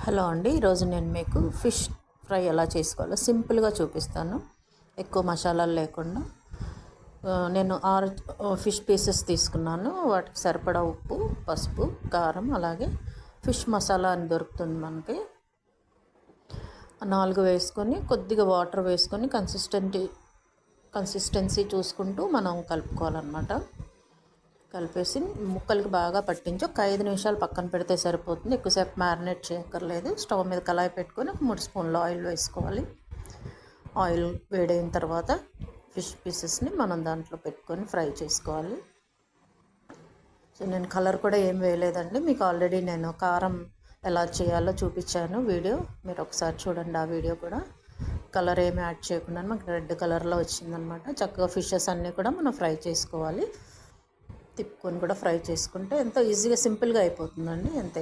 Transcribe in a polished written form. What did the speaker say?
Hello అండి, ఈరోజు నేను మీకు ఫిష్ ఫ్రై ఎలా చేసుకోవాలో సింపుల్గా చూపిస్తాను. ఎక్కువ మసాలాలు లేకుండా. నేను 6 ఫిష్ పీసెస్ తీసుకున్నాను. వాటికి సరిపడా ఉప్పు, పసుపు, కారం, అలాగే ఫిష్ మసాలా అని దొరుకుతుంది మనకి. 4 వేసుకొని కొద్దిగా వాటర్ వేసుకొని కన్సిస్టెన్సీ చూసుకుంటూ మనం కలుపుకోవాలన్నమాట. కలిపేసి ముక్కలకి బాగా పట్టించి ఒక 5 నిమిషాలు పక్కన పెడితే సరిపోతుంది. ఎక్కువసేపు మ్యారినేట్ చేయక్కర్లేదు. స్టవ్ మీద కళాయి పెట్టుకొని ఒక 3 స్పూన్లు ఆయిల్ వేసుకోవాలి. ఆయిల్ వేడైన తర్వాత ఫిష్ పీసెస్ని మనం దాంట్లో పెట్టుకొని ఫ్రై చేసుకోవాలి. సో నేను కలర్ కూడా ఏం వేయలేదండి. మీకు ఆల్రెడీ నేను కారం ఎలా చేయాలో చూపించాను వీడియో. మీరు ఒకసారి చూడండి ఆ వీడియో కూడా. కలర్ ఏమి యాడ్ చేయకుండా మనకు రెడ్ కలర్లో వచ్చిందనమాట. చక్కగా ఫిషెస్ అన్నీ కూడా మనం ఫ్రై చేసుకోవాలి. తిప్పుకొని కూడా ఫ్రై చేసుకుంటే ఎంతో ఈజీగా సింపుల్గా అయిపోతుందండి. అంతే.